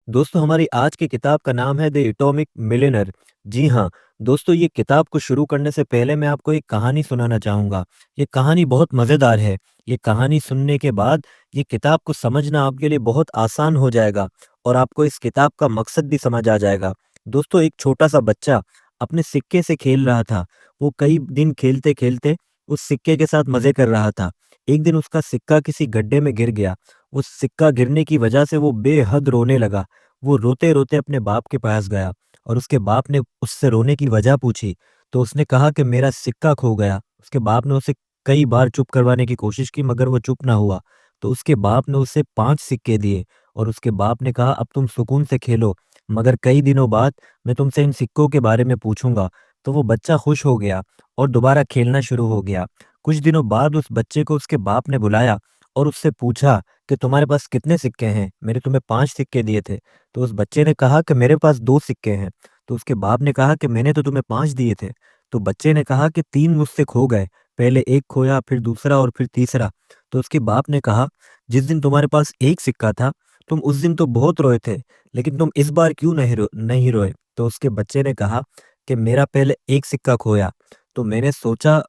दोस्तों हमारी आज की किताब का नाम है द एटॉमिक मिलियनेयर। जी हाँ। दोस्तों ये किताब को शुरू करने से पहले मैं आपको एक कहानी सुनाना चाहूँगा। ये कहानी बहुत मज़ेदार है। ये कहानी सुनने के बाद ये किताब को समझना आपके लिए बहुत आसान हो जाएगा और आपको इस किताब का मकसद भी समझ आ जाएगा। दोस्तों एक छोटा सा बच्चा अपने सिक्के से खेल रहा था। वो कई दिन खेलते खेलते उस सिक्के के साथ मज़े कर रहा था। एक दिन उसका सिक्का किसी गड्ढे में गिर गया। उस सिक्का गिरने की वजह से वो बेहद रोने लगा। वो रोते-रोते अपने बाप के पास गया और उसके बाप ने उससे रोने की वजह पूछी, तो उसने कहा कि मेरा सिक्का खो गया। उसके बाप ने उसे कई बार चुप करवाने की कोशिश की मगर वो चुप ना हुआ। तो उसके बाप ने उसे 5 सिक्के दिए और उसके बाप ने कहा अब तुम सुकून से खेलो, मगर कई दिनों बाद मैं तुमसे इन सिक्कों के बारे में पूछूंगा। तो वो बच्चा खुश हो गया और दोबारा खेलना शुरू हो गया। कुछ दिनों बाद उस बच्चे को उसके बाप ने बुलाया और उससे पूछा कि तुम्हारे पास कितने सिक्के हैं? मैंने तुम्हें 5 सिक्के दिए थे। तो उस बच्चे ने कहा कि मेरे पास 2 सिक्के हैं। तो उसके बाप ने कहा कि मैंने तो तुम्हें 5 दिए थे। तो बच्चे ने कहा कि 3 मुझसे खो गए। पहले 1 खोया, फिर दूसरा और फिर तीसरा। तो उसके बाप ने कहा, जिस दिन तुम्हारे पास 1 सिक्का था, तुम उस दिन तो बहुत रोए थे, लेकिन तुम इस बार क्यों नहीं रोए? तो उसके बच्चे ने कहा कि मेरा पहले 1 सिक्का खोया, तो मैंने सोचा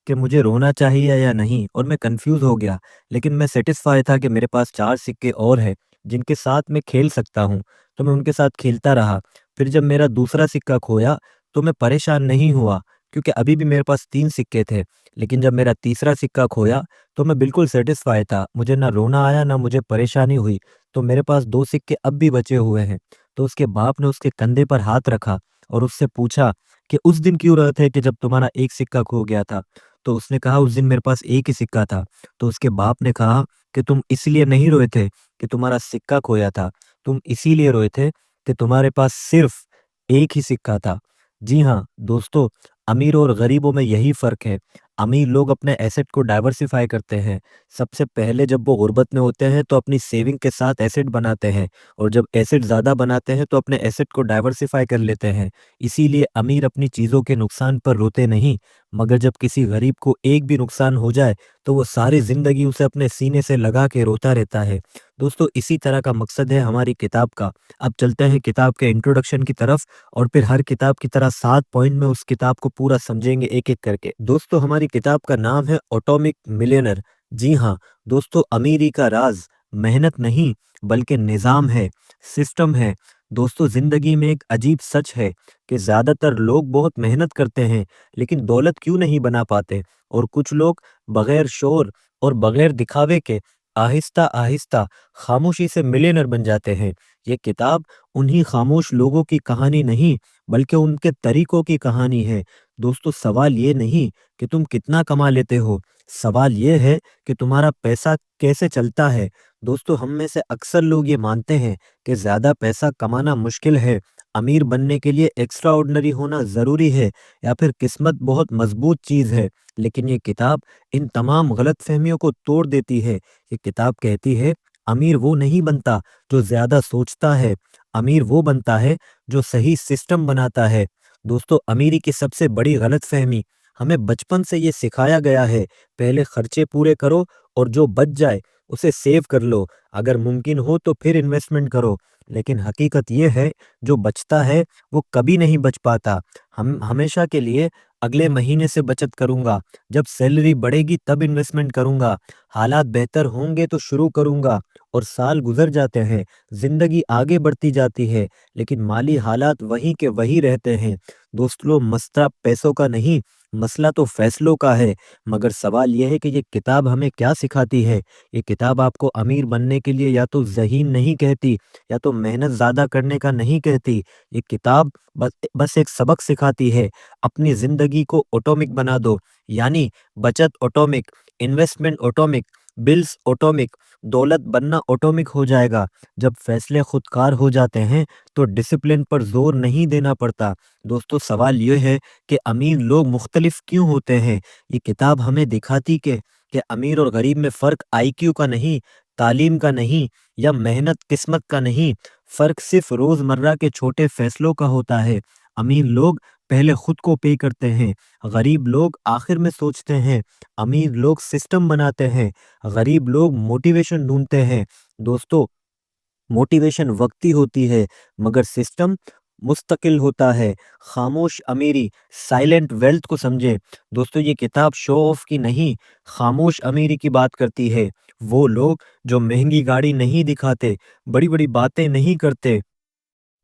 कि मुझे रोना चाहिए या नहीं और मैं कन्फ्यूज़ हो गया। लेकिन मैं सैटिस्फाई था कि मेरे पास 4 सिक्के और हैं, जिनके साथ मैं खेल सकता हूँ। तो मैं उनके साथ खेलता रहा। फिर जब मेरा दूसरा सिक्का खोया, तो मैं परेशान नहीं हुआ क्योंकि अभी भी मेरे पास 3 सिक्के थे। लेकिन जब मेरा तीसरा सिक्का खोया, तो मैं बिल्कुल सैटिस्फाई था। मुझे ना रोना आया, ना मुझे परेशानी हुई। तो मेरे पास 2 सिक्के अब भी बचे हुए हैं। तो उसके बाप ने उसके कंधे पर हाथ रखा और उससे पूछा कि उस दिन क्यों रोए थे कि जब तुम्हारा 1 सिक्का खो गया था? तो उसने कहा उस दिन मेरे पास 1 ही सिक्का था। तो उसके बाप ने कहा कि तुम इसलिए नहीं रोए थे कि तुम्हारा सिक्का खोया था। तुम इसीलिए रोए थे कि तुम्हारे पास सिर्फ एक ही सिक्का था। जी हाँ, दोस्तों, अमीर और गरीबों में यही फ़र्क है। अमीर लोग अपने एसेट को डाइवर्सिफ़ाई करते हैं। सबसे पहले जब वो गुर्बत में होते हैं तो अपनी सेविंग के साथ एसेट बनाते हैं और जब एसेट ज़्यादा बनाते हैं तो अपने एसेट को डाइवर्सिफ़ाई कर लेते हैं। इसीलिए अमीर अपनी चीज़ों के नुकसान पर रोते नहीं, मगर जब किसी गरीब को एक भी नुकसान हो जाए, तो वो सारी ज़िंदगी उसे अपने सीने से लगा के रोता रहता है। दोस्तों इसी तरह का मकसद है हमारी किताब का। अब चलते हैं किताब के इंट्रोडक्शन की तरफ और फिर हर किताब की तरह 7 पॉइंट में उस किताब को पूरा समझेंगे एक-एक करके। दोस्तों हमारी किताब का नाम है एटॉमिक मिलियनेयर। जी हाँ, दोस्तों अमीरी का राज़ मेहनत नहीं बल्कि निज़ाम है, सिस्टम है। दोस्तों ज़िंदगी में एक अजीब सच है कि ज़्यादातर लोग बहुत मेहनत करते हैं, लेकिन दौलत क्यों नहीं बना पाते? और कुछ लोग बगैर शोर और बगैर दिखावे के आहिस्ता-आहिस्ता खामोशी से मिलियनेयर बन जाते हैं। ये किताब उन्हीं खामोश लोगों की कहानी नहीं, बल्कि उनके तरीकों की कहानी है। दोस्तों सवाल ये नहीं कि तुम कितना कमा लेते हो, सवाल ये है कि तुम्हारा पैसा कैसे चलता है। दोस्तों हम में से अक्सर लोग ये मानते हैं कि ज़्यादा पैसा कमाना मुश्किल है, अमीर बनने के लिए एक्स्ट्राऑर्डिनरी होना ज़रूरी है या फिर किस्मत बहुत मजबूत चीज़ है। लेकिन ये किताब इन तमाम गलतफ़हमियों को तोड़ देती है। ये किताब कहती है अमीर वो नहीं बनता जो ज़्यादा सोचता है, अमीर वो बनता है जो सही सिस्टम बनाता है। दोस्तों अमीरी की सबसे बड़ी गलतफ़हमी हमें बचपन से ये सिखाया गया है, पहले खर्चे पूरे करो और जो बच जाए उसे सेव कर लो, अगर मुमकिन हो तो फिर इन्वेस्टमेंट करो। लेकिन हकीकत ये है जो बचता है वो कभी नहीं बच पाता। हम हमेशा के लिए अगले महीने से बचत करूँगा, जब सैलरी बढ़ेगी तब इन्वेस्टमेंट करूँगा, हालात बेहतर होंगे तो शुरू करूँगा और साल गुज़र जाते हैं, ज़िंदगी आगे बढ़ती जाती है, लेकिन माली हालात वहीं के वही रहते हैं। दोस्तों मसला पैसों का नहीं, मसला तो फैसलों का है। मगर सवाल ये है कि ये किताब हमें क्या सिखाती है? ये किताब आपको अमीर बनने के लिए या तो ज़हीन नहीं कहती, या तो मेहनत ज़्यादा करने का नहीं कहती। ये किताब बस एक सबक सिखाती है, अपनी ज़िंदगी को ऑटोमिक बना दो, यानी बचत atomic, investment atomic, bills atomic, दौलत बनना ऑटोमिक हो जाएगा। जब फैसले खुदकार हो जाते हैं, तो डिसिप्लिन पर ज़ोर नहीं देना पड़ता। दोस्तों सवाल ये है कि अमीर लोग मुख्तलिफ क्यों होते हैं? ये किताब हमें दिखाती कि अमीर और गरीब में फ़र्क आईक्यू का नहीं, तालीम का नहीं या मेहनत किस्मत का नहीं, फ़र्क सिर्फ रोज़मर्रा के छोटे फैसलों का होता है। अमीर लोग पहले खुद को पे करते हैं, गरीब लोग आखिर में सोचते हैं, अमीर लोग सिस्टम बनाते हैं, गरीब लोग मोटिवेशन ढूंढते हैं। दोस्तों मोटिवेशन वक्ती होती है मगर सिस्टम मुस्तकिल होता है। खामोश अमीरी, साइलेंट वेल्थ को समझे। दोस्तों ये किताब शो ऑफ की नहीं, खामोश अमीरी की बात करती है। वो लोग जो महंगी गाड़ी नहीं दिखाते, बड़ी बड़ी बातें नहीं करते,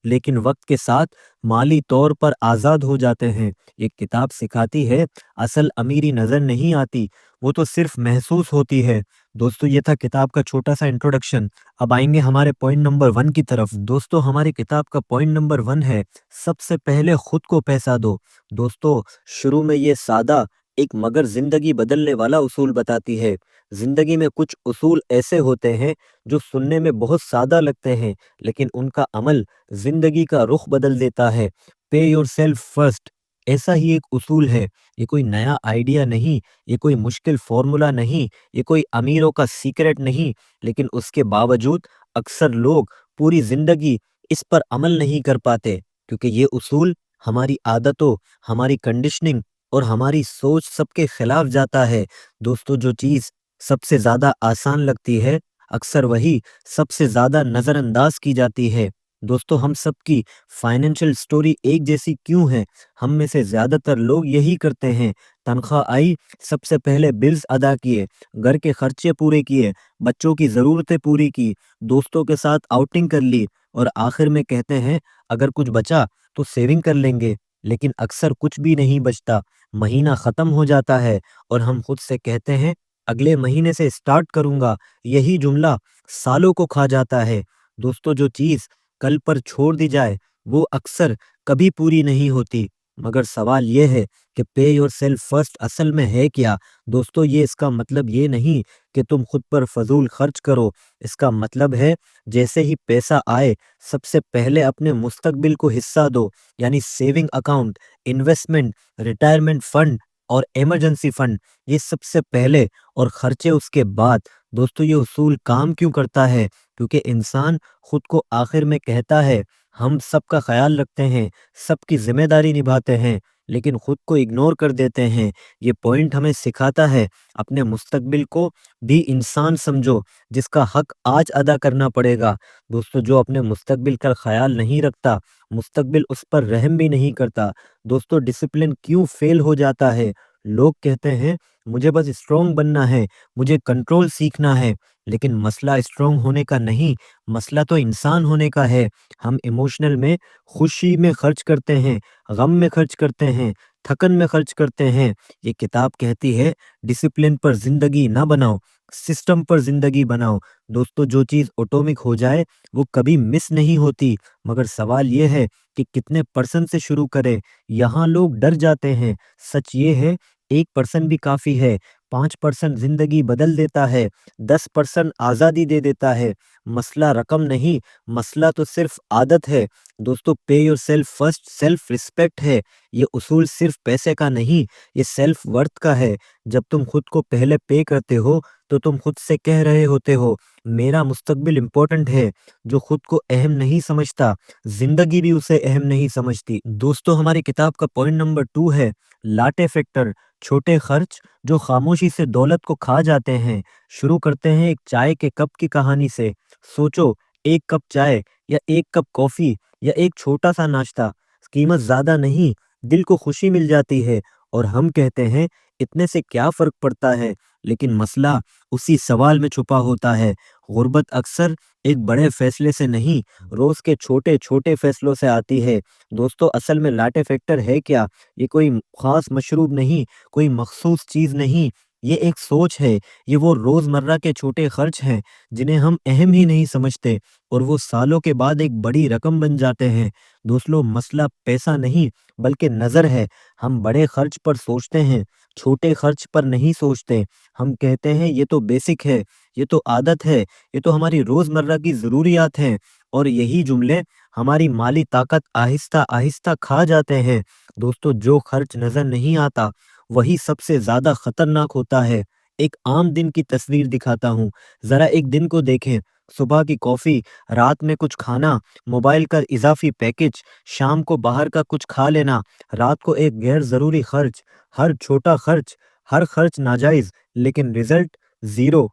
लेकिन वक्त के साथ माली तौर पर आज़ाद हो जाते हैं। ये किताब सिखाती है असल अमीरी नज़र नहीं आती, वो तो सिर्फ महसूस होती है। दोस्तों ये था किताब का छोटा सा इंट्रोडक्शन। अब आएंगे हमारे पॉइंट नंबर 1 की तरफ। दोस्तों हमारी किताब का पॉइंट नंबर 1 है, सबसे पहले खुद को पैसा दो। दोस्तों शुरू में ये सादा एक मगर जिंदगी बदलने वाला उसूल बताती है। जिंदगी में कुछ उसूल ऐसे होते हैं जो सुनने में बहुत सादा लगते हैं, लेकिन उनका अमल जिंदगी का रुख बदल देता है। पे योर सेल्फ फर्स्ट, ऐसा ही एक उसूल है। ये कोई नया आइडिया नहीं, ये कोई मुश्किल फॉर्मूला नहीं, ये कोई अमीरों का सीक्रेट नहीं, लेकिन उसके बावजूद अक्सर लोग पूरी जिंदगी इस पर अमल नहीं कर पाते, क्योंकि ये उसूल हमारी आदतों, हमारी कंडीशनिंग और हमारी सोच सबके खिलाफ जाता है। दोस्तों जो चीज सबसे ज्यादा आसान लगती है, अक्सर वही सबसे ज्यादा नजरअंदाज की जाती है। दोस्तों हम सबकी फाइनेंशियल स्टोरी एक जैसी क्यों है? हम में से ज्यादातर लोग यही करते हैं। तनख्वाह आई, सबसे पहले बिल्स अदा किए, घर के खर्चे पूरे किए, बच्चों की जरूरतें पूरी की, दोस्तों के साथ आउटिंग कर ली, और आखिर में कहते हैं अगर कुछ बचा तो सेविंग कर लेंगे। लेकिन अक्सर कुछ भी नहीं बचता, महीना खत्म हो जाता है और हम खुद से कहते हैं अगले महीने से स्टार्ट करूंगा। यही जुमला सालों को खा जाता है। दोस्तों जो चीज कल पर छोड़ दी जाए वो अक्सर कभी पूरी नहीं होती। मगर सवाल ये है कि पे योर सेल्फ फर्स्ट असल में है क्या? दोस्तों ये इसका मतलब ये नहीं कि तुम खुद पर फजूल खर्च करो। इसका मतलब है जैसे ही पैसा आए सबसे पहले अपने मुस्तकबिल को हिस्सा दो, यानी saving account, investment, retirement fund और इमरजेंसी फंड, ये सबसे पहले और खर्चे उसके बाद। दोस्तों ये उसूल काम क्यों करता है? क्योंकि इंसान खुद को आखिर में कहता है हम सबका ख्याल रखते हैं, सबकी जिम्मेदारी निभाते हैं, लेकिन खुद को इग्नोर कर देते हैं। ये पॉइंट हमें सिखाता है अपने मुस्तकबिल को भी इंसान समझो, जिसका हक आज अदा करना पड़ेगा। दोस्तों जो अपने मुस्तकबिल का ख्याल नहीं रखता, मुस्तकबिल उस पर रहम भी नहीं करता। दोस्तों डिसिप्लिन क्यों फेल हो जाता है? लोग कहते हैं मुझे बस स्ट्रोंग बनना है, मुझे कंट्रोल सीखना है, लेकिन मसला स्ट्रोंग होने का नहीं, मसला तो इंसान होने का है। हम इमोशनल में खुशी में खर्च करते हैं, गम में खर्च करते हैं, थकन में खर्च करते हैं। ये किताब कहती है डिसिप्लिन पर जिंदगी ना बनाओ, सिस्टम पर जिंदगी बनाओ। दोस्तों जो चीज ऑटोमिक हो जाए वो कभी मिस नहीं होती, मगर सवाल ये है कि कितने परसेंट से शुरू करें। यहाँ लोग डर जाते हैं। सच ये है 1% भी काफी है, 5% जिंदगी बदल देता है, 10% आजादी दे देता है। मसला रकम नहीं, मसला तो सिर्फ आदत है। दोस्तों पे your self first self respect है। ये उसूल सिर्फ पैसे का नहीं, ये सेल्फ वर्थ का है। जब तुम खुद को पहले पे करते हो तो तुम खुद से कह रहे होते हो मेरा मुस्तकबिल इम्पोर्टेंट है। जो खुद को अहम नहीं समझता, जिंदगी भी उसे अहम नहीं समझती। दोस्तों हमारी किताब का पॉइंट नंबर 2 है लाटे फैक्टर, छोटे खर्च जो खामोशी से दौलत को खा जाते हैं। शुरू करते हैं एक चाय के कप की कहानी से। सोचो, एक कप चाय या एक कप कॉफी या एक छोटा सा नाश्ता, कीमत ज्यादा नहीं, दिल को खुशी मिल जाती है। और हम कहते हैं इतने से क्या फर्क पड़ता है, लेकिन मसला उसी सवाल में छुपा होता है। गुर्बत अक्सर एक बड़े फैसले से नहीं, रोज के छोटे छोटे फैसलों से आती है। दोस्तों असल में लाटे फैक्टर है क्या? ये कोई खास मशरूब नहीं, कोई मखसूस चीज नहीं, ये एक सोच है। ये वो रोजमर्रा के छोटे खर्च हैं जिन्हें हम अहम ही नहीं समझते, और वो सालों के बाद एक बड़ी रकम बन जाते हैं। दोस्तों मसला पैसा नहीं बल्कि नजर है। हम बड़े खर्च पर सोचते हैं, छोटे खर्च पर नहीं सोचते। हम कहते हैं ये तो बेसिक है, ये तो आदत है, ये तो हमारी रोजमर्रा की जरूरियात हैं, और यही जुमले हमारी माली ताकत आहिस्ता आहिस्ता खा जाते हैं। दोस्तों जो खर्च नजर नहीं आता वही सबसे ज्यादा खतरनाक होता है। एक आम दिन की तस्वीर दिखाता हूँ, जरा एक दिन को देखें। सुबह की कॉफी, रात में कुछ खाना, मोबाइल का इजाफी पैकेज, शाम को बाहर का कुछ खा लेना, रात को एक गैर जरूरी खर्च। हर छोटा खर्च, हर खर्च नाजायज, लेकिन रिजल्ट जीरो।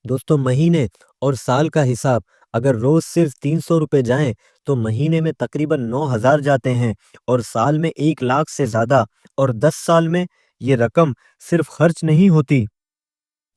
दोस्तों महीने और साल का हिसाब اگر روز صرف 300 روپے جائیں تو مہینے میں تقریباً 9,000 جاتے ہیں، اور سال میں 1 لاکھ سے زیادہ، اور 10 سال میں یہ رقم صرف خرچ نہیں ہوتی،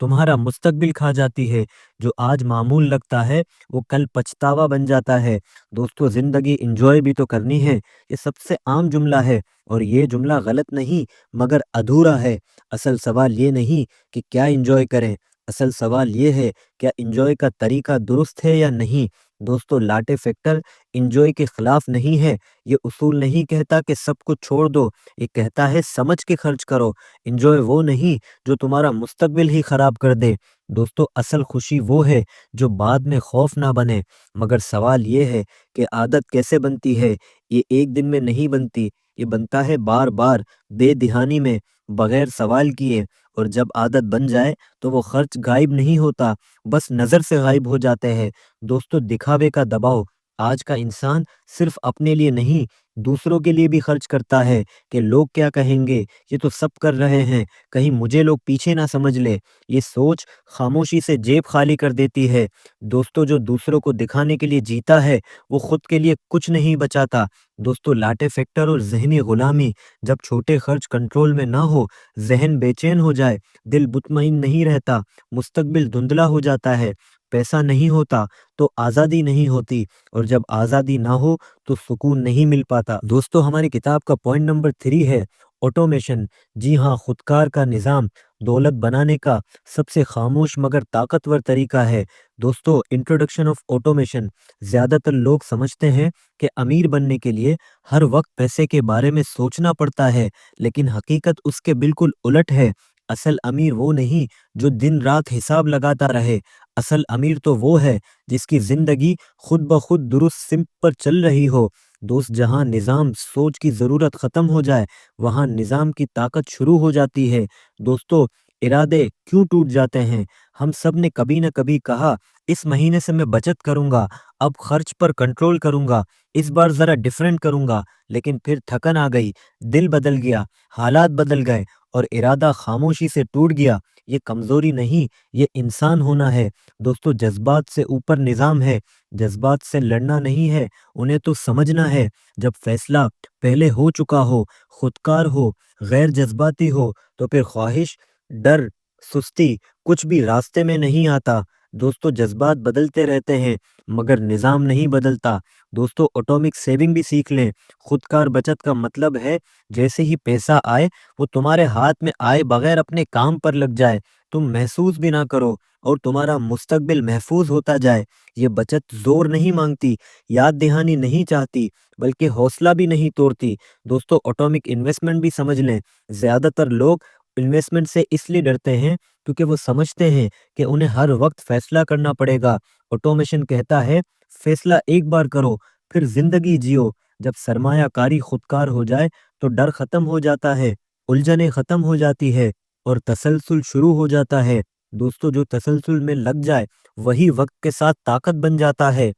تمہارا مستقبل کھا جاتی ہے۔ جو آج معمول لگتا ہے وہ کل پچھتاوا بن جاتا ہے۔ دوستو، زندگی انجوائے بھی تو کرنی ہے، یہ سب سے عام جملہ ہے، اور یہ جملہ غلط نہیں مگر ادھورا ہے۔ اصل سوال یہ نہیں کہ کیا انجوائے کریں، اصل سوال یہ ہے کیا انجوائے کا طریقہ درست ہے یا نہیں۔ دوستو، لاٹے فیکٹر انجوائے کے خلاف نہیں ہے، یہ اصول نہیں کہتا کہ سب کچھ چھوڑ دو، یہ کہتا ہے سمجھ کے خرچ کرو۔ انجوائے وہ نہیں جو تمہارا مستقبل ہی خراب کر دے۔ دوستو، اصل خوشی وہ ہے جو بعد میں خوف نہ بنے، مگر سوال یہ ہے کہ عادت کیسے بنتی ہے؟ یہ ایک دن میں نہیں بنتی، یہ بنتا ہے بار بار، بے دہانی میں، بغیر سوال کیے، اور جب عادت بن جائے تو وہ خرچ غائب نہیں ہوتا، بس نظر سے غائب ہو جاتے ہیں۔ دوستو، دکھاوے کا دباؤ، آج کا انسان صرف اپنے لیے نہیں، دوسروں کے لیے بھی خرچ کرتا ہے، کہ لوگ کیا کہیں گے، یہ تو سب کر رہے ہیں، کہیں مجھے لوگ پیچھے نہ سمجھ لے۔ یہ سوچ خاموشی سے جیب خالی کر دیتی ہے۔ دوستو، جو دوسروں کو دکھانے کے لیے جیتا ہے وہ خود کے لیے کچھ نہیں بچاتا۔ دوستو، لاٹے فیکٹر اور ذہنی غلامی، جب چھوٹے خرچ کنٹرول میں نہ ہو، ذہن بے چین ہو جائے، دل مطمئن نہیں رہتا، مستقبل دھندلا ہو جاتا ہے، پیسہ نہیں ہوتا تو آزادی نہیں ہوتی، اور جب آزادی نہ ہو تو سکون نہیں مل پاتا۔ دوستو، ہماری کتاب کا پوائنٹ نمبر 3 ہے آٹومیشن۔ جی ہاں، خودکار کا نظام دولت بنانے کا سب سے خاموش مگر طاقتور طریقہ ہے۔ دوستو، انٹروڈکشن آف آٹومیشن۔ زیادہ تر لوگ سمجھتے ہیں کہ امیر بننے کے لیے ہر وقت پیسے کے بارے میں سوچنا پڑتا ہے، لیکن حقیقت اس کے بالکل الٹ ہے۔ اصل امیر وہ نہیں جو دن رات حساب لگاتا رہے، اصل امیر تو وہ ہے جس کی زندگی خود بخود درست سمت پر چل رہی ہو۔ دوست، جہاں نظام سوچ کی ضرورت ختم ہو جائے وہاں نظام کی طاقت شروع ہو جاتی ہے۔ دوستو، ارادے کیوں ٹوٹ جاتے ہیں؟ ہم سب نے کبھی نہ کبھی کہا اس مہینے سے میں بچت کروں گا، اب خرچ پر کنٹرول کروں گا، اس بار ذرا ڈیفرنٹ کروں گا، لیکن پھر تھکن آ گئی، دل بدل گیا، حالات بدل گئے، اور ارادہ خاموشی سے ٹوٹ گیا۔ یہ کمزوری نہیں، یہ انسان ہونا ہے۔ دوستو، جذبات سے اوپر نظام ہے، جذبات سے لڑنا نہیں ہے، انہیں تو سمجھنا ہے۔ جب فیصلہ پہلے ہو چکا ہو، خودکار ہو، غیر جذباتی ہو، تو پھر خواہش، ڈر، سستی، کچھ بھی راستے میں نہیں آتا۔ دوستو، جذبات بدلتے رہتے ہیں مگر نظام نہیں بدلتا۔ دوستو، آٹومک سیونگ بھی سیکھ لیں۔ خودکار بچت کا مطلب ہے جیسے ہی پیسہ آئے وہ تمہارے ہاتھ میں آئے بغیر اپنے کام پر لگ جائے، تم محسوس بھی نہ کرو، اور تمہارا مستقبل محفوظ ہوتا جائے۔ یہ بچت زور نہیں مانگتی، یاد دہانی نہیں چاہتی، بلکہ حوصلہ بھی نہیں توڑتی۔ دوستو، آٹومک انویسٹمنٹ بھی سمجھ لیں۔ زیادہ تر لوگ انویسٹمنٹ سے اس لیے ڈرتے ہیں کیونکہ وہ سمجھتے ہیں کہ انہیں ہر وقت فیصلہ کرنا پڑے گا۔ آٹومیشن کہتا ہے فیصلہ ایک بار کرو، پھر زندگی جیو۔ جب سرمایہ کاری خودکار ہو جائے تو ڈر ختم ہو جاتا ہے، الجھنیں ختم ہو جاتی ہے، اور تسلسل شروع ہو جاتا ہے۔ دوستو، جو تسلسل میں لگ جائے وہی وقت کے ساتھ طاقت بن جاتا ہے۔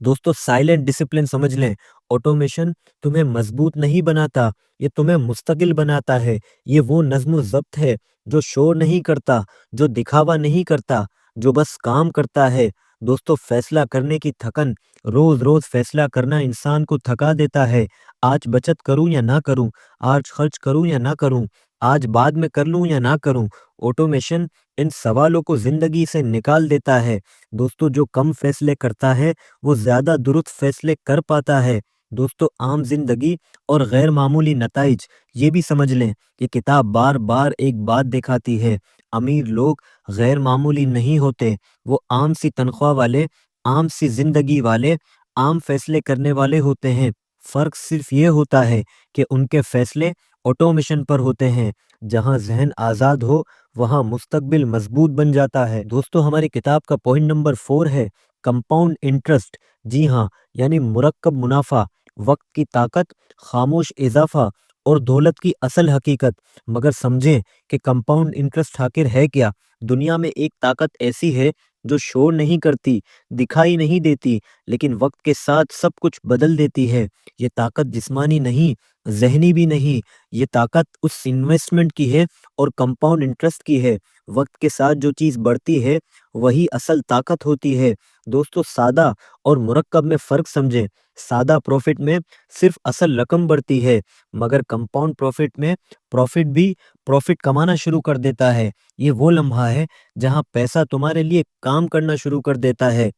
دوستو، سائلنٹ ڈسپلن سمجھ لیں۔ آٹومیشن تمہیں مضبوط نہیں بناتا، یہ تمہیں مستقل بناتا ہے۔ یہ وہ نظم و ضبط ہے جو شور نہیں کرتا، جو دکھاوا نہیں کرتا، جو بس کام کرتا ہے۔ دوستو، فیصلہ کرنے کی تھکن، روز روز فیصلہ کرنا انسان کو تھکا دیتا ہے۔ آج بچت کروں یا نہ کروں، آج خرچ کروں یا نہ کروں، آج بعد میں کر لوں یا نہ کروں۔ آٹومیشن ان سوالوں کو زندگی سے نکال دیتا ہے۔ دوستو، جو کم فیصلے کرتا ہے وہ زیادہ درست فیصلے کر پاتا ہے۔ دوستو، عام زندگی اور غیر معمولی نتائج، یہ بھی سمجھ لیں۔ یہ کتاب بار بار ایک بات دکھاتی ہے، امیر لوگ غیر معمولی نہیں ہوتے، وہ عام سی تنخواہ والے، عام سی زندگی والے، عام فیصلے کرنے والے ہوتے ہیں۔ فرق صرف یہ ہوتا ہے کہ ان کے فیصلے آٹومیشن پر ہوتے ہیں۔ جہاں ذہن آزاد ہو وہاں مستقبل مضبوط بن جاتا ہے۔ دوستو، ہماری کتاب کا پوائنٹ نمبر 4 ہے کمپاؤنڈ انٹرسٹ۔ جی ہاں، یعنی مرکب منافع، وقت کی طاقت، خاموش اضافہ، اور دولت کی اصل حقیقت۔ مگر سمجھیں کہ کمپاؤنڈ انٹرسٹ آخر ہے کیا؟ دنیا میں ایک طاقت ایسی ہے जो शोर नहीं करती, दिखाई नहीं देती, लेकिन वक्त के साथ सब कुछ बदल देती है। ये ताकत जिस्मानी नहीं, ज़हनी भी नहीं, ये ताकत उस इन्वेस्टमेंट की है और कंपाउंड इंटरेस्ट की है। वक्त के साथ जो चीज़ बढ़ती है, वही असल ताकत होती है। दोस्तों, सादा और मुरक्कब में फ़र्क समझें। सादा प्रॉफ़िट में सिर्फ़ असल रकम बढ़ती है, मगर कंपाउंड प्रॉफ़िट में प्रॉफ़िट भी प्रॉफ़िट कमाना शुरू कर देता है। ये वो लम्हा है जहाँ पैसा तुम्हारे लिए काम करना शुरू कर देता है।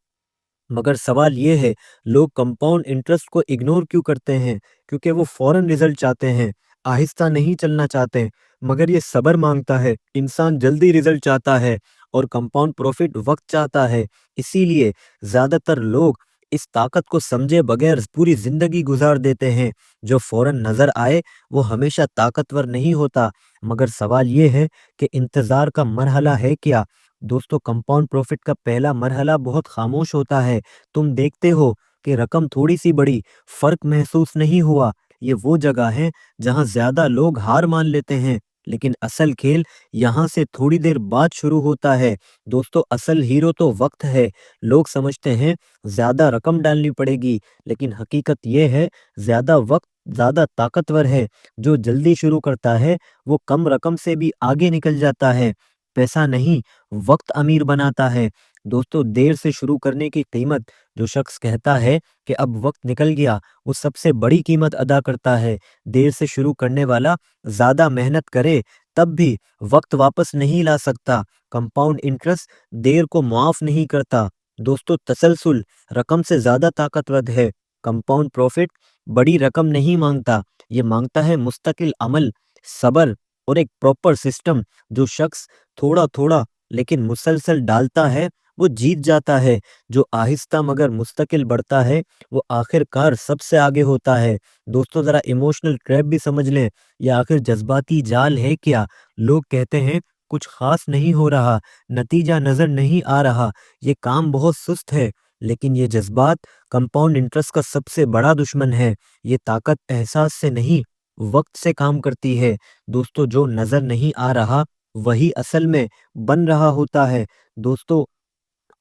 मगर सवाल ये है, लोग कंपाउंड इंटरेस्ट को इग्नोर क्यों करते हैं? क्योंकि वो फौरन रिजल्ट चाहते हैं, आहिस्ता नहीं चलना चाहते। मगर ये सब्र मांगता है। इंसान जल्दी रिजल्ट चाहता है और कंपाउंड प्रॉफिट वक्त चाहता है। इसीलिए ज्यादातर लोग इस ताकत को समझे बगैर पूरी जिंदगी गुजार देते हैं। जो फौरन नजर आए वो हमेशा ताकतवर नहीं होता। मगर सवाल ये है कि इंतजार का मरहला है क्या? दोस्तों, कंपाउंड प्रॉफिट का पहला मरहला बहुत खामोश होता है। तुम देखते हो कि रकम थोड़ी सी बढ़ी, फर्क महसूस नहीं हुआ। ये वो जगह है जहां ज्यादा लोग हार मान लेते हैं, लेकिन असल खेल यहाँ से थोड़ी देर बाद शुरू होता है। दोस्तों, असल हीरो तो वक्त है। लोग समझते हैं ज्यादा रकम डालनी पड़ेगी, लेकिन हकीकत ये है ज्यादा वक्त ज्यादा ताकतवर है। जो जल्दी शुरू करता है वो कम रकम से भी आगे निकल जाता है। पैसा नहीं, वक्त अमीर बनाता है। दोस्तों, देर से शुरू करने की कीमत, जो शख्स कहता है कि अब वक्त निकल गया, वो सबसे बड़ी कीमत अदा करता है। देर से शुरू करने वाला ज्यादा मेहनत करे तब भी वक्त वापस नहीं ला सकता। कंपाउंड इंटरेस्ट देर को मुआफ नहीं करता। दोस्तों, तसलसल रकम से ज्यादा ताकतवर है। कंपाउंड प्रॉफिट बड़ी रकम नहीं मांगता, ये मांगता है मुस्तकिल अमल, सब्र और एक प्रॉपर सिस्टम। जो शख्स थोड़ा थोड़ा लेकिन मुसलसल डालता है वो जीत जाता है। जो आहिस्ता मगर मुस्तकिल बढ़ता है वो आखिरकार सबसे आगे होता है। दोस्तों, जरा इमोशनल ट्रैप भी समझ लें। ये आखिर जज्बाती जाल है क्या? लोग कहते हैं कुछ खास नहीं हो रहा, नतीजा नजर नहीं आ रहा, ये काम बहुत सुस्त है। लेकिन ये जज्बात कंपाउंड इंटरेस्ट का सबसे बड़ा दुश्मन है। ये ताकत एहसास से नहीं, वक्त से काम करती है। दोस्तों, जो नजर नहीं आ रहा वही असल में बन रहा होता है। दोस्तों,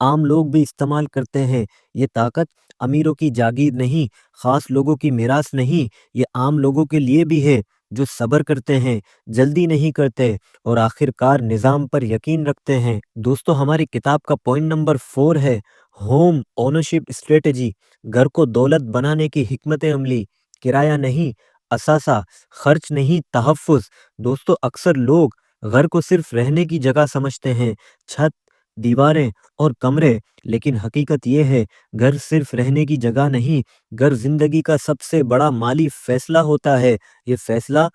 आम लोग भी इस्तेमाल करते हैं। ये ताकत अमीरों की जागीर नहीं, खास लोगों की मिरास नहीं, ये आम लोगों के लिए भी है, जो सब्र करते हैं, जल्दी नहीं करते और आखिरकार निज़ाम पर यकीन रखते हैं। दोस्तों, हमारी किताब का पॉइंट नंबर 4 है होम ओनरशिप स्ट्रेटजी। घर को दौलत बनाने की हिकमत अमली। किराया नहीं, असासा, खर्च नहीं, तहफ़्फ़ुज़। दोस्तों, अक्सर लोग घर को सिर्फ रहने की जगह समझते हैं, छत, दीवारें और कमरे। लेकिन हकीकत यह है, घर सिर्फ रहने की जगह नहीं, घर जिंदगी का सबसे बड़ा माली फैसला होता है। ये फैसला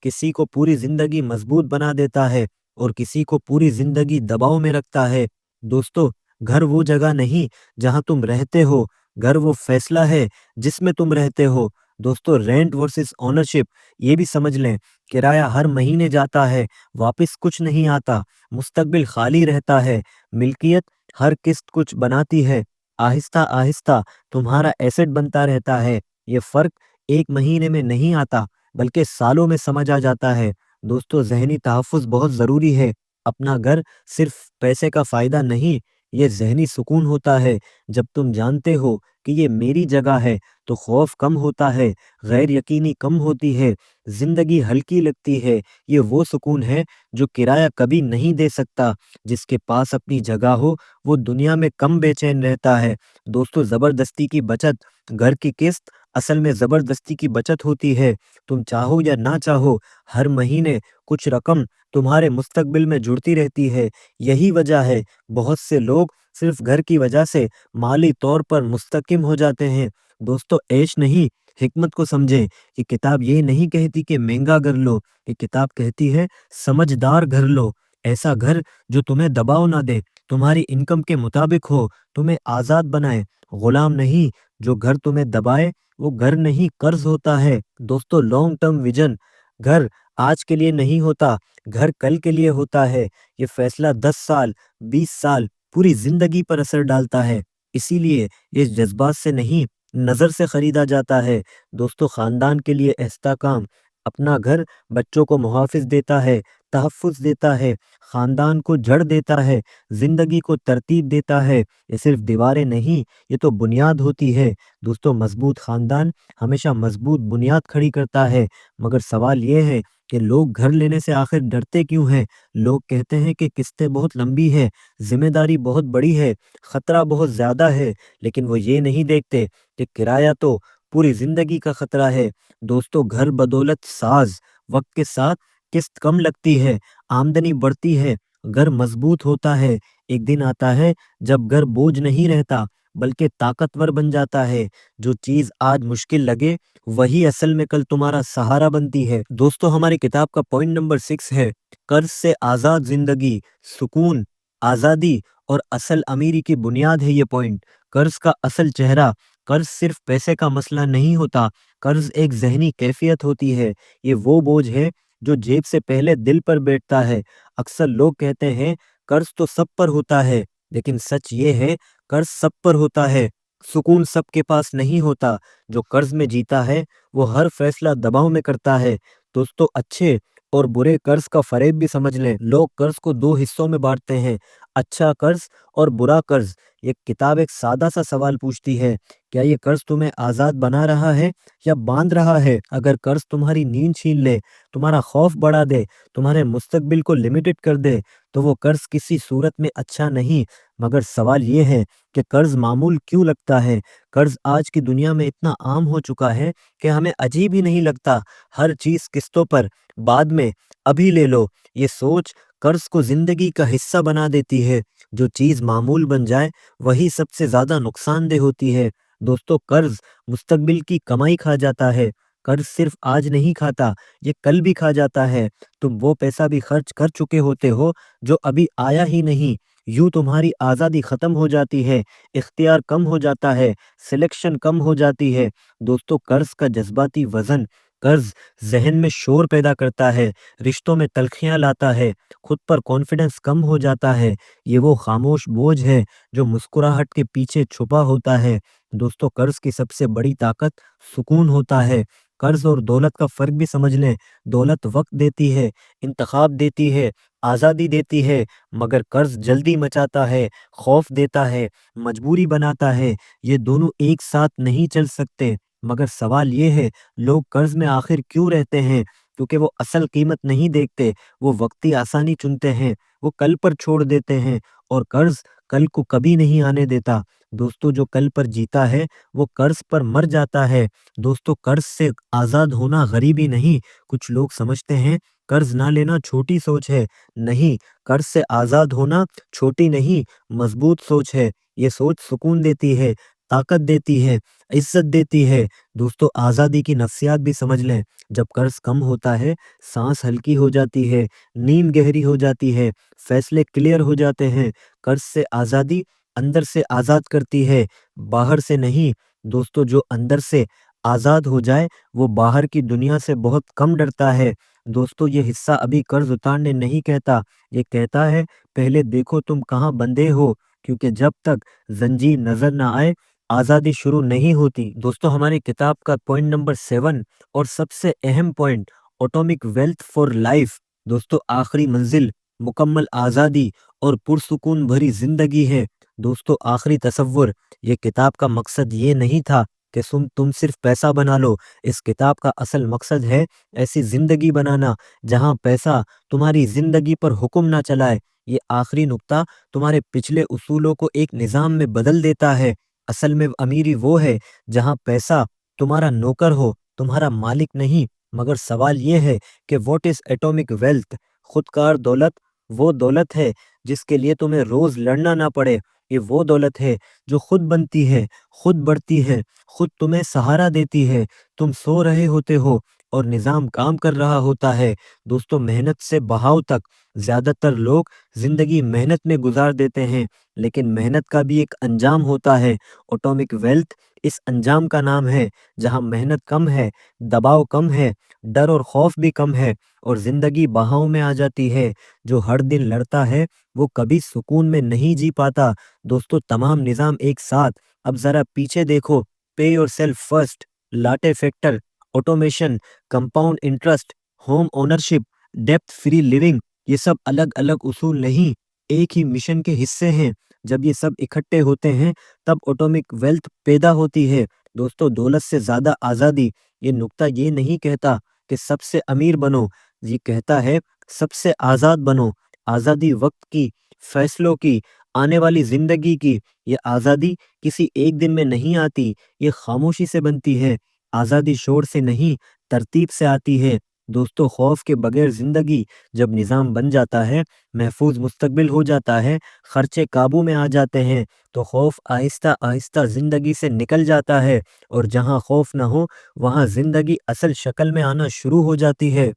किसी को पूरी जिंदगी मजबूत बना देता है और किसी को पूरी जिंदगी दबाव में रखता है। दोस्तों, घर वो जगह नहीं जहां तुम रहते हो, घर वो फैसला है जिसमें तुम रहते हो। दोस्तों, रेंट वर्सेस ओनरशिप ये भी समझ लें। किराया हर महीने जाता है, वापस कुछ नहीं आता, मुस्तकबिल खाली रहता है। मिल्कियत हर किस्त कुछ बनाती है, आहिस्ता आहिस्ता तुम्हारा एसेट बनता रहता है। ये फर्क एक महीने में नहीं आता, बल्कि सालों में समझ आ जाता है। दोस्तों, ज़हनी तहफ़्फ़ुज़ बहुत ज़रूरी है। अपना घर सिर्फ पैसे का फ़ायदा नहीं, ये ज़हनी सुकून होता है। जब तुम जानते हो कि ये मेरी जगह है, तो खौफ कम होता है, गैर यकीनी कम होती है, ज़िंदगी हल्की लगती है। ये वो सुकून है जो किराया कभी नहीं दे सकता। जिसके पास अपनी जगह हो, वो दुनिया में कम बेचैन रहता है। दोस्तों, ज़बरदस्ती की बचत, घर की किस्त असल में ज़बरदस्ती की बचत होती है। तुम चाहो या ना चाहो, हर महीने कुछ रकम तुम्हारे मुस्तकबिल में जुड़ती रहती है। यही वजह है बहुत से लोग सिर्फ घर की वजह से माली तौर पर मुस्तकिम हो जाते हैं। दोस्तों, ऐश नहीं, हिकमत को समझें। ये किताब ये नहीं कहती कि महंगा घर लो, ये किताब कहती है समझदार घर लो। ऐसा घर जो तुम्हें दबाव ना दे, तुम्हारी इनकम के मुताबिक हो, तुम्हें आजाद बनाए, गुलाम नहीं। जो घर तुम्हें दबाए वो घर नहीं, कर्ज होता है। दोस्तों, लॉन्ग टर्म विजन, घर आज के लिए नहीं होता, घर कल के लिए होता है। ये फैसला 10 साल, 20 साल, पूरी जिंदगी पर असर डालता है। इसीलिए ये जज्बात से नहीं, नजर से खरीदा जाता है। दोस्तों, खानदान के लिए इस्तेहकाम, اپنا گھر بچوں کو محافظ دیتا ہے، تحفظ دیتا ہے، خاندان کو جڑ دیتا ہے، زندگی کو ترتیب دیتا ہے۔ یہ صرف دیواریں نہیں، یہ تو بنیاد ہوتی ہے۔ دوستو، مضبوط خاندان ہمیشہ مضبوط بنیاد کھڑی کرتا ہے۔ مگر سوال یہ ہے کہ لوگ گھر لینے سے آخر ڈرتے کیوں ہیں؟ لوگ کہتے ہیں کہ قسطیں بہت لمبی ہے، ذمہ داری بہت بڑی ہے، خطرہ بہت زیادہ ہے، لیکن وہ یہ نہیں دیکھتے کہ کرایہ تو پوری زندگی کا خطرہ ہے۔ دوستو، گھر بدولت ساز، وقت کے ساتھ قسط کم لگتی ہے، آمدنی بڑھتی ہے، گھر مضبوط ہوتا ہے۔ ایک دن آتا ہے جب گھر بوجھ نہیں رہتا بلکہ طاقتور بن جاتا ہے۔ جو چیز آج مشکل لگے وہی اصل میں کل تمہارا سہارا بنتی ہے۔ دوستو، ہماری کتاب کا پوائنٹ نمبر 6 ہے قرض سے آزاد زندگی، سکون، آزادی اور اصل امیری کی بنیاد ہے یہ پوائنٹ۔ قرض کا اصل چہرہ: قرض صرف پیسے کا مسئلہ نہیں ہوتا، قرض ایک ذہنی کیفیت ہوتی ہے۔ یہ وہ بوجھ ہے جو جیب سے پہلے دل پر بیٹھتا ہے۔ اکثر لوگ کہتے ہیں قرض تو سب پر ہوتا ہے، لیکن سچ یہ ہے قرض سب پر ہوتا ہے، سکون سب کے پاس نہیں ہوتا۔ جو قرض میں جیتا ہے وہ ہر فیصلہ دباؤ میں کرتا ہے۔ دوستو، اچھے اور برے قرض کا فریب بھی سمجھ لیں۔ لوگ قرض کو دو حصوں میں بانٹتے ہیں: اچھا قرض اور برا قرض۔ یہ کتاب ایک سادہ سا سوال پوچھتی ہے: کیا یہ قرض تمہیں آزاد بنا رہا ہے یا باندھ رہا ہے؟ اگر قرض تمہاری نیند چھین لے، تمہارا خوف بڑھا دے، تمہارے مستقبل کو لمیٹڈ کر دے، تو وہ قرض کسی صورت میں اچھا نہیں۔ مگر سوال یہ ہے کہ قرض معمول کیوں لگتا ہے؟ قرض آج کی دنیا میں اتنا عام ہو چکا ہے کہ ہمیں عجیب ہی نہیں لگتا۔ ہر چیز قسطوں پر، بعد میں، ابھی لے لو۔ یہ سوچ قرض کو زندگی کا حصہ بنا دیتی ہے۔ جو چیز معمول بن جائے وہی سب سے زیادہ نقصان دہ ہوتی ہے۔ دوستو، قرض مستقبل کی کمائی کھا جاتا ہے۔ قرض صرف آج نہیں کھاتا، یہ کل بھی کھا جاتا ہے۔ تم وہ پیسہ بھی خرچ کر چکے ہوتے ہو جو ابھی آیا ہی نہیں۔ یوں تمہاری آزادی ختم ہو جاتی ہے، اختیار کم ہو جاتا ہے، سلیکشن کم ہو جاتی ہے۔ دوستو، قرض کا جذباتی وزن: قرض ذہن میں شور پیدا کرتا ہے، رشتوں میں تلخیاں لاتا ہے، خود پر کانفیڈنس کم ہو جاتا ہے۔ یہ وہ خاموش بوجھ ہے جو مسکراہٹ کے پیچھے چھپا ہوتا ہے۔ دوستو، قرض کی سب سے بڑی طاقت سکون ہوتا ہے۔ قرض اور دولت کا فرق بھی سمجھ لیں۔ دولت وقت دیتی ہے، انتخاب دیتی ہے، آزادی دیتی ہے، مگر قرض جلدی مچاتا ہے، خوف دیتا ہے، مجبوری بناتا ہے۔ یہ دونوں ایک ساتھ نہیں چل سکتے۔ مگر سوال یہ ہے، لوگ قرض میں آخر کیوں رہتے ہیں؟ کیونکہ وہ اصل قیمت نہیں دیکھتے، وہ وقتی آسانی چنتے ہیں، وہ کل پر چھوڑ دیتے ہیں، اور قرض کل کو کبھی نہیں آنے دیتا۔ دوستو، جو کل پر جیتا ہے وہ قرض پر مر جاتا ہے۔ دوستو، قرض سے آزاد ہونا غریبی نہیں۔ کچھ لوگ سمجھتے ہیں قرض نہ لینا چھوٹی سوچ ہے۔ نہیں، قرض سے آزاد ہونا چھوٹی نہیں، مضبوط سوچ ہے۔ یہ سوچ سکون دیتی ہے، طاقت دیتی ہے، عزت دیتی ہے۔ دوستو، آزادی کی نفسیات بھی سمجھ لیں۔ جب قرض کم ہوتا ہے، سانس ہلکی ہو جاتی ہے، نیند گہری ہو جاتی ہے، فیصلے کلیئر ہو جاتے ہیں۔ قرض سے آزادی اندر سے آزاد کرتی ہے، باہر سے نہیں۔ دوستو، جو اندر سے آزاد ہو جائے وہ باہر کی دنیا سے بہت کم ڈرتا ہے۔ دوستو، یہ حصہ ابھی قرض اتارنے نہیں کہتا، یہ کہتا ہے پہلے دیکھو تم کہاں بندھے ہو، کیونکہ جب تک زنجیر نظر نہ آئے آزادی شروع نہیں ہوتی۔ دوستو، ہماری کتاب کا پوائنٹ نمبر 7 اور سب سے اہم point: atomic wealth for life. دوستو، آخری منزل مکمل آزادی اور پرسکون بھری زندگی ہے۔ دوستو، آخری تصور: یہ کتاب کا مقصد یہ نہیں تھا کہ تم صرف پیسہ بنا لو۔ اس کتاب کا اصل مقصد ہے ایسی زندگی بنانا جہاں پیسہ تمہاری زندگی پر حکم نہ چلائے۔ یہ آخری نقطہ تمہارے پچھلے اصولوں کو ایک نظام میں بدل دیتا ہے۔ اصل میں امیری وہ ہے جہاں پیسہ تمہارا نوکر ہو، تمہارا مالک نہیں۔ مگر سوال یہ ہے کہ واٹ از ایٹمک ویلتھ؟ خودکار دولت وہ دولت ہے جس کے لیے تمہیں روز لڑنا نہ پڑے۔ یہ وہ دولت ہے جو خود بنتی ہے، خود بڑھتی ہے، خود تمہیں سہارا دیتی ہے۔ تم سو رہے ہوتے ہو اور نظام کام کر رہا ہوتا ہے۔ دوستو، محنت سے بہاؤ تک زیادہ تر لوگ زندگی محنت میں گزار دیتے ہیں، لیکن محنت کا بھی ایک انجام ہوتا ہے۔ ایٹمک ویلتھ اس انجام کا نام ہے جہاں محنت کم ہے، دباؤ کم ہے، ڈر اور خوف بھی کم ہے، اور زندگی بہاؤ میں آ جاتی ہے۔ جو ہر دن لڑتا ہے وہ کبھی سکون میں نہیں جی پاتا۔ دوستو، تمام نظام ایک ساتھ۔ اب ذرا پیچھے دیکھو: pay yourself first, latte factor, automation, compound interest, home ownership, डेप्थ फ्री लिविंग, ये सब अलग अलग उसूल नहीं, एक ही मिशन के हिस्से हैं। जब ये सब इकट्ठे होते हैं तब ऑटोमिक वेल्थ पैदा होती है। दोस्तों, दौलत से ज्यादा आजादी, ये नुक्ता ये नहीं कहता कि सबसे अमीर बनो, ये कहता है सबसे आजाद बनो। आजादी वक्त की, फैसलों की, आने वाली जिंदगी की। ये आजादी किसी एक दिन में नहीं आती, ये खामोशी से बनती है। आजादी शोर से नहीं, तरतीब से आती है। दोस्तों, खौफ के बगैर जिंदगी, जब निजाम बन जाता है, महफूज मुस्तकबिल हो जाता है, खर्चे काबू में आ जाते हैं, तो खौफ आहिस्ता आहिस्ता जिंदगी से निकल जाता है। और जहां खौफ ना हो, वहां जिंदगी असल शक्ल में आना शुरू हो जाती है।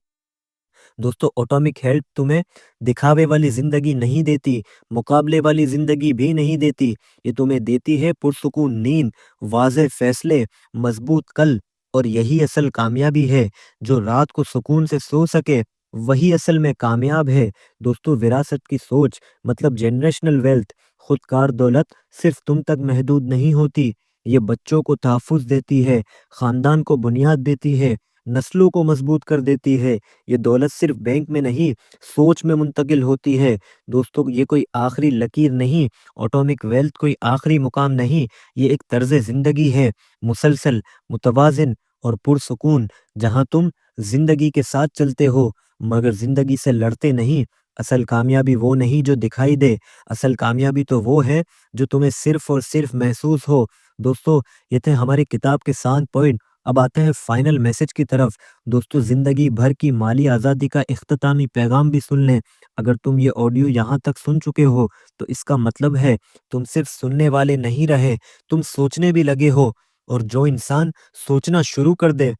दोस्तों, ऑटोमिक हेल्थ तुम्हें दिखावे वाली जिंदगी नहीं देती, मुकाबले वाली जिंदगी भी नहीं देती। ये तुम्हें देती है पुरसुकून नींद, वाज़ेह फैसले, मजबूत कल। और यही असल कामयाबी है। जो रात को सुकून से सो सके, वही असल में कामयाब है। दोस्तों, विरासत की सोच मतलब जनरेशनल वेल्थ, खुदकार दौलत सिर्फ तुम तक महदूद नहीं होती। ये बच्चों को तहफ़्फ़ुज़ देती है, खानदान को बुनियाद देती है, नस्लों को मजबूत कर देती है। ये दौलत सिर्फ बैंक में नहीं, सोच में मुंतकिल होती है। दोस्तों, ये कोई आखिरी लकीर नहीं, ऑटोमिक वेल्थ कोई आखिरी मुकाम नहीं, ये एक तर्ज जिंदगी है, मुसलसल, मुतवाजिन और पुरसुकून, जहां तुम जिंदगी के साथ चलते हो मगर जिंदगी से लड़ते नहीं। असल कामयाबी वो नहीं जो दिखाई दे, असल कामयाबी तो वो है जो तुम्हें सिर्फ और सिर्फ महसूस हो। दोस्तों, ये थे हमारी किताब के 7 पॉइंट। अब आते हैं फाइनल मैसेज की तरफ। दोस्तों, जिंदगी भर की माली आज़ादी का इख्तितामी पैगाम भी सुन लें। अगर तुम ये ऑडियो यहाँ तक सुन चुके हो, तो इसका मतलब है तुम सिर्फ सुनने वाले नहीं रहे, तुम सोचने भी लगे हो। और जो इंसान सोचना शुरू कर दे,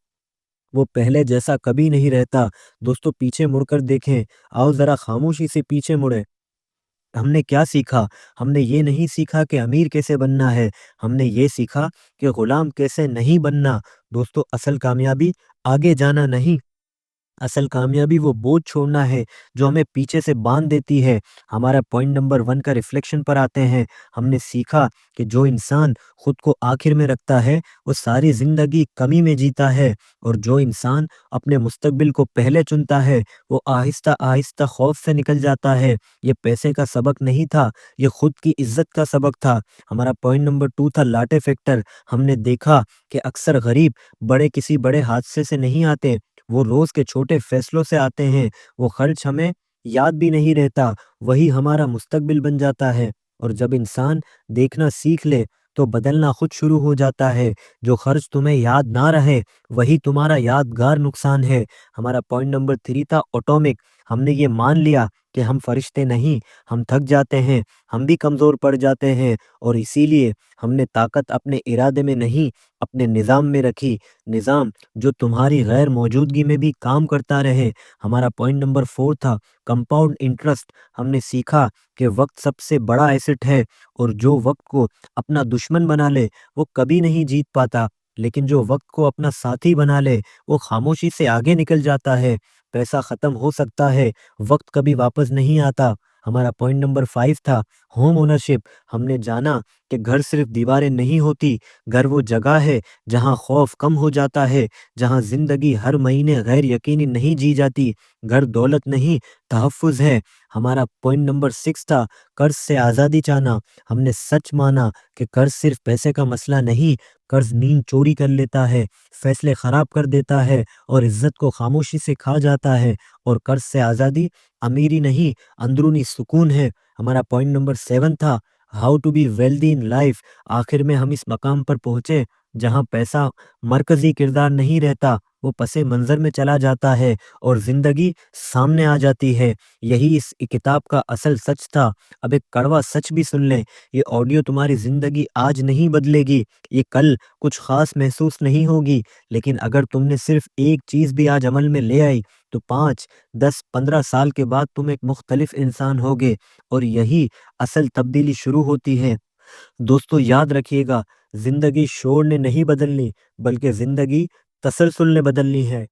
वो पहले जैसा कभी नहीं रहता। दोस्तों, पीछे मुड़कर देखें, आओ जरा खामोशी से पीछे मुड़े। हमने क्या सीखा? हमने ये नहीं सीखा कि अमीर कैसे बनना है, हमने ये सीखा कि गुलाम कैसे नहीं बनना। दोस्तों, असल कामयाबी आगे जाना नहीं, असल कामयाबी वो बोझ छोड़ना है जो हमें पीछे से बांध देती है। हमारा पॉइंट नंबर 1 का रिफ्लेक्शन पर आते हैं। हमने सीखा कि जो इंसान खुद को आखिर में रखता है, वो सारी जिंदगी कमी में जीता है। और जो इंसान अपने मुस्तकबिल को पहले चुनता है, वो आहिस्ता आहिस्ता खौफ से निकल जाता है। ये पैसे का सबक नहीं था, ये खुद की इज्जत का सबक था। हमारा पॉइंट नंबर 2 था लाटे फैक्टर। हमने देखा कि अक्सर गरीब बड़े किसी बड़े हादसे से नहीं आते, वो रोज के छोटे फैसलों से आते हैं। वो खर्च हमें याद भी नहीं रहता, वही हमारा मुस्तकबिल बन जाता है। और जब इंसान देखना सीख ले, तो बदलना खुद शुरू हो जाता है। जो खर्च तुम्हें याद ना रहे, वही तुम्हारा यादगार नुकसान है। हमारा पॉइंट नंबर 3 था ऑटोमिक। हमने ये मान लिया कि हम फरिश्ते नहीं, हम थक जाते हैं, हम भी कमजोर पड़ जाते हैं। और इसीलिए हमने ताकत अपने इरादे में नहीं, अपने निज़ाम में रखी। निज़ाम जो तुम्हारी गैर मौजूदगी में भी काम करता रहे। हमारा पॉइंट नंबर 4 था कंपाउंड इंटरेस्ट। हमने सीखा कि वक्त सबसे बड़ा एसेट है, और जो वक्त को अपना दुश्मन बना ले, वो कभी नहीं जीत पाता। लेकिन जो वक्त को अपना साथी बना ले, वो खामोशी से आगे निकल जाता है। पैसा खत्म हो सकता है, वक्त कभी वापस नहीं आता। हमारा पॉइंट नंबर 5 था होम ओनरशिप। हमने जाना कि घर सिर्फ दीवारें नहीं होती, घर वो जगह है जहाँ खौफ कम हो जाता है, जहाँ जिंदगी हर महीने गैर यकीनी नहीं जी जाती। घर दौलत नहीं, तहफ़्फ़ुज़ है। हमारा पॉइंट नंबर 6 था कर्ज से आज़ादी चाहना। हमने सच माना कि कर्ज सिर्फ पैसे का मसला नहीं, कर्ज नींद चोरी कर लेता है, फैसले खराब कर देता है, और इज्जत को खामोशी से खा जाता है। और कर्ज से आज़ादी अमीरी नहीं, अंदरूनी सुकून है। हमारा पॉइंट नंबर 7 था how to be wealthy in life. आखिर में हम इस मकाम पर पहुंचे जहां पैसा मरकजी किरदार नहीं रहता, वो पसे मंजर में चला जाता है और जिंदगी सामने आ जाती है। यही इस किताब का असल सच था। अब एक कड़वा सच भी सुन लें, ये ऑडियो तुम्हारी जिंदगी आज नहीं बदलेगी, ये कल कुछ खास महसूस नहीं होगी, लेकिन अगर तुमने सिर्फ एक चीज भी आज अमल में ले आई, तो 5, 10, 15 साल के बाद तुम एक मुख्तलिफ इंसान होगे। और यही असल तब्दीली शुरू होती है। दोस्तों, याद रखिएगा, जिंदगी शोर ने नहीं बदलनी, बल्कि जिंदगी तसलसल ने बदलनी है।